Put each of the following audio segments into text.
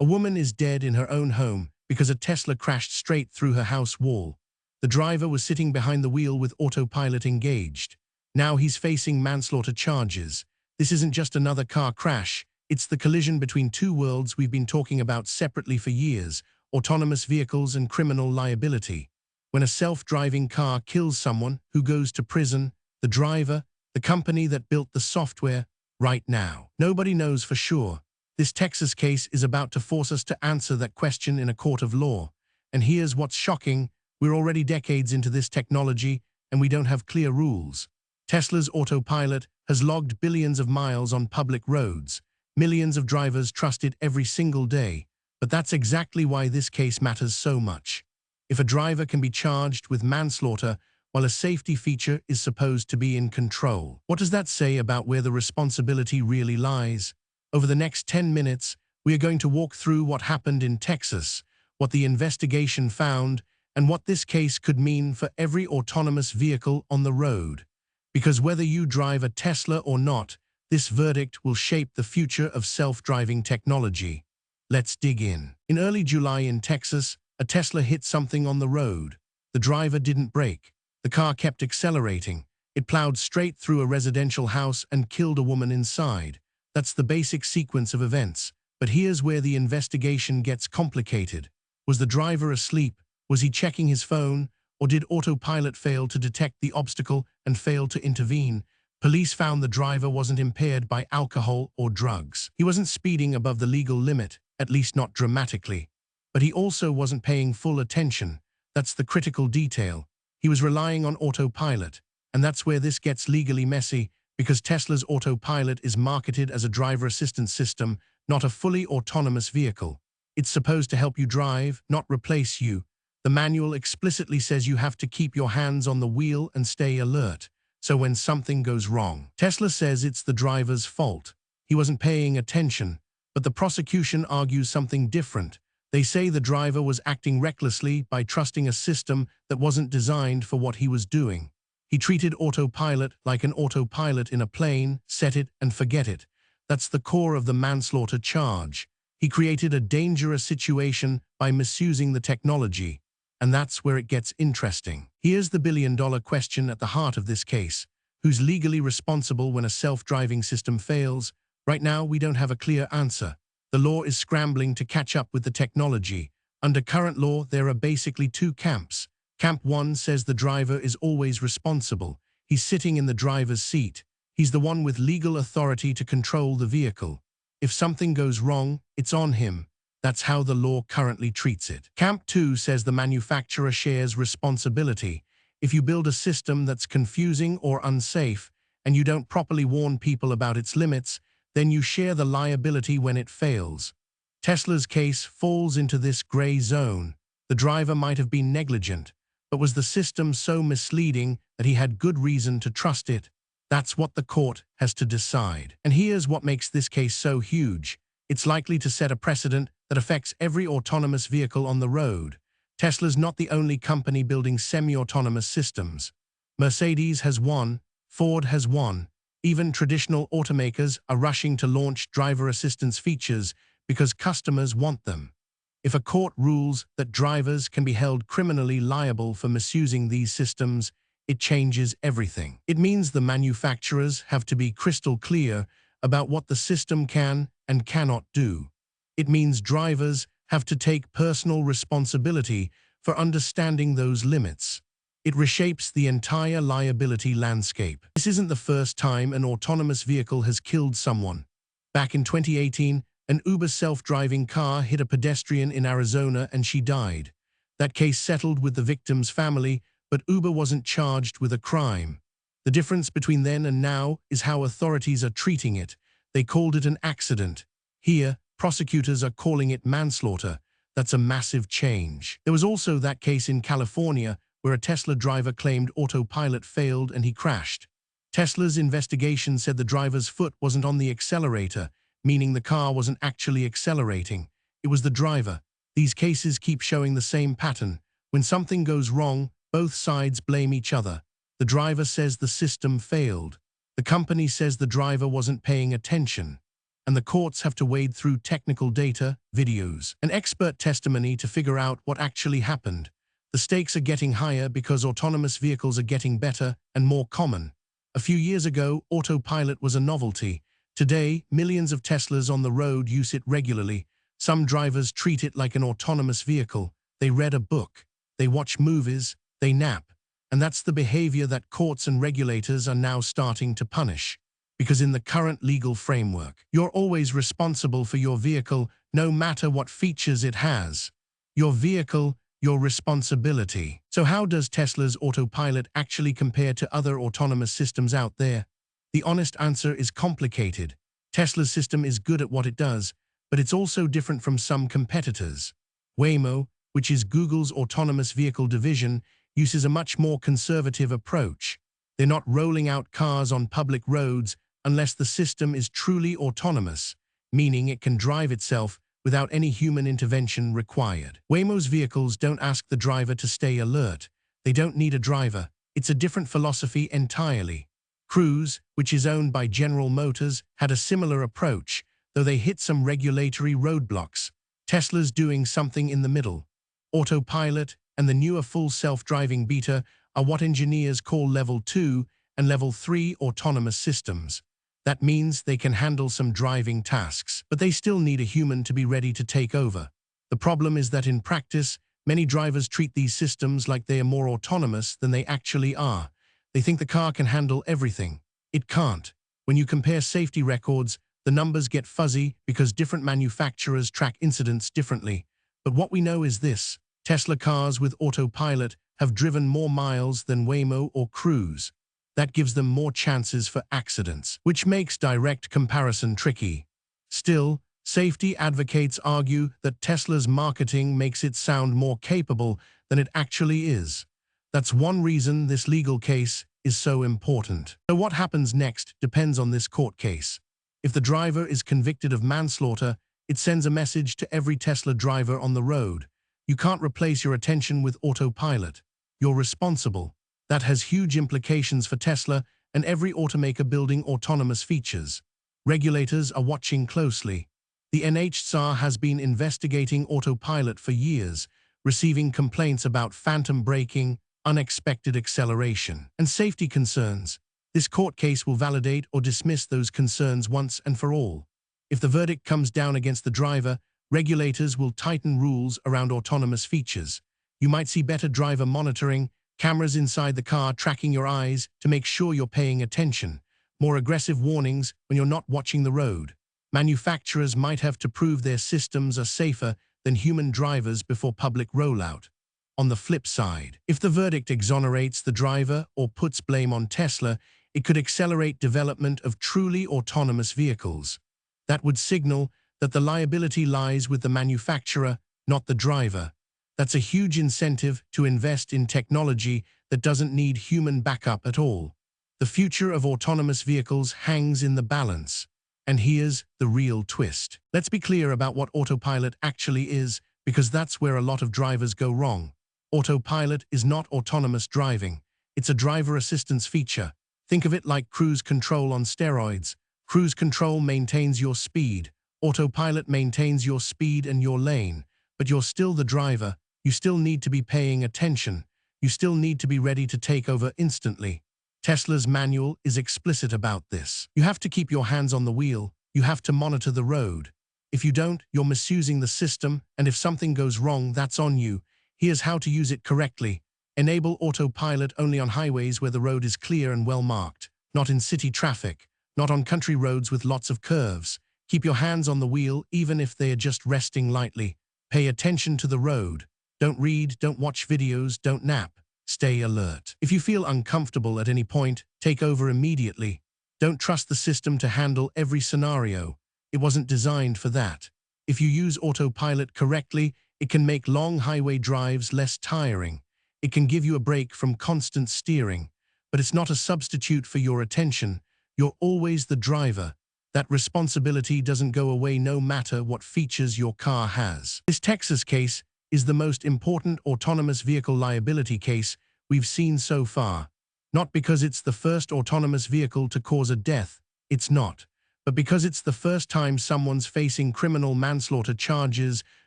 A woman is dead in her own home because a Tesla crashed straight through her house wall. The driver was sitting behind the wheel with autopilot engaged. Now he's facing manslaughter charges. This isn't just another car crash. It's the collision between two worlds we've been talking about separately for years: autonomous vehicles and criminal liability. When a self-driving car kills someone, who goes to prison? The driver, the company that built the software? Right now, nobody knows for sure. This Texas case is about to force us to answer that question in a court of law. And here's what's shocking: we're already decades into this technology, and we don't have clear rules. Tesla's autopilot has logged billions of miles on public roads. Millions of drivers trust it every single day. But that's exactly why this case matters so much. If a driver can be charged with manslaughter while a safety feature is supposed to be in control, what does that say about where the responsibility really lies? Over the next 10 minutes, we are going to walk through what happened in Texas, what the investigation found, and what this case could mean for every autonomous vehicle on the road. Because whether you drive a Tesla or not, this verdict will shape the future of self-driving technology. Let's dig in. In early July in Texas, a Tesla hit something on the road. The driver didn't brake. The car kept accelerating. It plowed straight through a residential house and killed a woman inside. That's the basic sequence of events. But here's where the investigation gets complicated. Was the driver asleep? Was he checking his phone? Or did autopilot fail to detect the obstacle and fail to intervene? Police found the driver wasn't impaired by alcohol or drugs. He wasn't speeding above the legal limit, at least not dramatically. But he also wasn't paying full attention. That's the critical detail. He was relying on autopilot. And that's where this gets legally messy, because Tesla's autopilot is marketed as a driver assistance system, not a fully autonomous vehicle. It's supposed to help you drive, not replace you. The manual explicitly says you have to keep your hands on the wheel and stay alert. So when something goes wrong, Tesla says it's the driver's fault. He wasn't paying attention. But the prosecution argues something different. They say the driver was acting recklessly by trusting a system that wasn't designed for what he was doing. He treated autopilot like an autopilot in a plane: set it and forget it. That's the core of the manslaughter charge. He created a dangerous situation by misusing the technology. And that's where it gets interesting. Here's the billion-dollar question at the heart of this case. Who's legally responsible when a self-driving system fails? Right now, we don't have a clear answer. The law is scrambling to catch up with the technology. Under current law, there are basically two camps. Camp 1 says the driver is always responsible. He's sitting in the driver's seat. He's the one with legal authority to control the vehicle. If something goes wrong, it's on him. That's how the law currently treats it. Camp 2 says the manufacturer shares responsibility. If you build a system that's confusing or unsafe, and you don't properly warn people about its limits, then you share the liability when it fails. Tesla's case falls into this gray zone. The driver might have been negligent, but was the system so misleading that he had good reason to trust it? That's what the court has to decide. And here's what makes this case so huge. It's likely to set a precedent that affects every autonomous vehicle on the road. Tesla's not the only company building semi-autonomous systems. Mercedes has one, Ford has one. Even traditional automakers are rushing to launch driver assistance features because customers want them. If a court rules that drivers can be held criminally liable for misusing these systems, it changes everything. It means the manufacturers have to be crystal clear about what the system can and cannot do. It means drivers have to take personal responsibility for understanding those limits. It reshapes the entire liability landscape. This isn't the first time an autonomous vehicle has killed someone. Back in 2018, an Uber self-driving car hit a pedestrian in Arizona and she died. That case settled with the victim's family, but Uber wasn't charged with a crime. The difference between then and now is how authorities are treating it. They called it an accident. Here, prosecutors are calling it manslaughter. That's a massive change. There was also that case in California where a Tesla driver claimed autopilot failed and he crashed. Tesla's investigation said the driver's foot wasn't on the accelerator, meaning the car wasn't actually accelerating. It was the driver. These cases keep showing the same pattern. When something goes wrong, both sides blame each other. The driver says the system failed. The company says the driver wasn't paying attention. and the courts have to wade through technical data, videos, and expert testimony to figure out what actually happened. The stakes are getting higher because autonomous vehicles are getting better and more common. A few years ago, autopilot was a novelty. Today, millions of Teslas on the road use it regularly. Some drivers treat it like an autonomous vehicle. They read a book, they watch movies, they nap. And that's the behavior that courts and regulators are now starting to punish. Because in the current legal framework, you're always responsible for your vehicle, no matter what features it has. Your vehicle, your responsibility. So how does Tesla's autopilot actually compare to other autonomous systems out there? The honest answer is complicated. Tesla's system is good at what it does, but it's also different from some competitors. Waymo, which is Google's autonomous vehicle division, uses a much more conservative approach. They're not rolling out cars on public roads unless the system is truly autonomous, meaning it can drive itself without any human intervention required. Waymo's vehicles don't ask the driver to stay alert. They don't need a driver. It's a different philosophy entirely. Cruise, which is owned by General Motors, had a similar approach, though they hit some regulatory roadblocks. Tesla's doing something in the middle. Autopilot and the newer full self-driving beta are what engineers call Level 2 and Level 3 autonomous systems. That means they can handle some driving tasks, but they still need a human to be ready to take over. The problem is that in practice, many drivers treat these systems like they are more autonomous than they actually are. They think the car can handle everything. It can't. When you compare safety records, the numbers get fuzzy because different manufacturers track incidents differently. But what we know is this: Tesla cars with autopilot have driven more miles than Waymo or Cruise. That gives them more chances for accidents, which makes direct comparison tricky. Still, safety advocates argue that Tesla's marketing makes it sound more capable than it actually is. That's one reason this legal case is so important. So what happens next depends on this court case. If the driver is convicted of manslaughter, it sends a message to every Tesla driver on the road. You can't replace your attention with autopilot. You're responsible. That has huge implications for Tesla and every automaker building autonomous features. Regulators are watching closely. The NHTSA has been investigating autopilot for years, receiving complaints about phantom braking, unexpected acceleration, and safety concerns. This court case will validate or dismiss those concerns once and for all. If the verdict comes down against the driver, regulators will tighten rules around autonomous features. You might see better driver monitoring, cameras inside the car tracking your eyes to make sure you're paying attention, more aggressive warnings when you're not watching the road. Manufacturers might have to prove their systems are safer than human drivers before public rollout. On the flip side, if the verdict exonerates the driver or puts blame on Tesla, it could accelerate development of truly autonomous vehicles. That would signal that the liability lies with the manufacturer, not the driver. That's a huge incentive to invest in technology that doesn't need human backup at all. The future of autonomous vehicles hangs in the balance. And here's the real twist. Let's be clear about what autopilot actually is, because that's where a lot of drivers go wrong. Autopilot is not autonomous driving. It's a driver assistance feature. Think of it like cruise control on steroids. Cruise control maintains your speed. Autopilot maintains your speed and your lane. But you're still the driver. You still need to be paying attention. You still need to be ready to take over instantly. Tesla's manual is explicit about this. You have to keep your hands on the wheel. You have to monitor the road. If you don't, you're misusing the system, and if something goes wrong, that's on you. Here's how to use it correctly. Enable autopilot only on highways where the road is clear and well marked, not in city traffic, not on country roads with lots of curves. Keep your hands on the wheel even if they are just resting lightly. Pay attention to the road. Don't read, don't watch videos, don't nap. Stay alert. If you feel uncomfortable at any point, take over immediately. Don't trust the system to handle every scenario. It wasn't designed for that. If you use autopilot correctly, it can make long highway drives less tiring. It can give you a break from constant steering. But it's not a substitute for your attention. You're always the driver. That responsibility doesn't go away no matter what features your car has. This Texas case is the most important autonomous vehicle liability case we've seen so far. Not because it's the first autonomous vehicle to cause a death, it's not, but because it's the first time someone's facing criminal manslaughter charges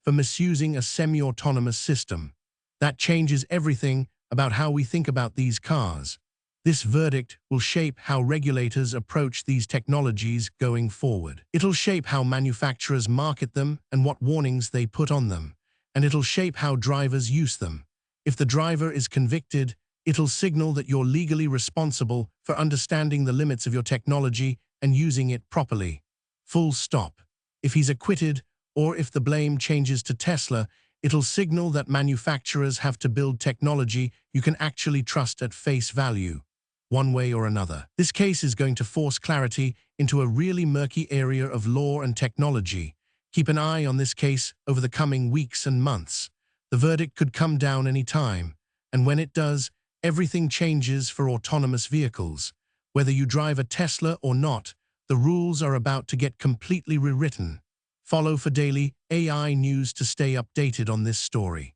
for misusing a semi-autonomous system. That changes everything about how we think about these cars. This verdict will shape how regulators approach these technologies going forward. It'll shape how manufacturers market them and what warnings they put on them. And it'll shape how drivers use them. If the driver is convicted, it'll signal that you're legally responsible for understanding the limits of your technology and using it properly. Full stop. If he's acquitted, or if the blame changes to Tesla, it'll signal that manufacturers have to build technology you can actually trust at face value, one way or another. This case is going to force clarity into a really murky area of law and technology. Keep an eye on this case over the coming weeks and months. The verdict could come down any time, and when it does, everything changes for autonomous vehicles. Whether you drive a Tesla or not, the rules are about to get completely rewritten. Follow for daily AI news to stay updated on this story.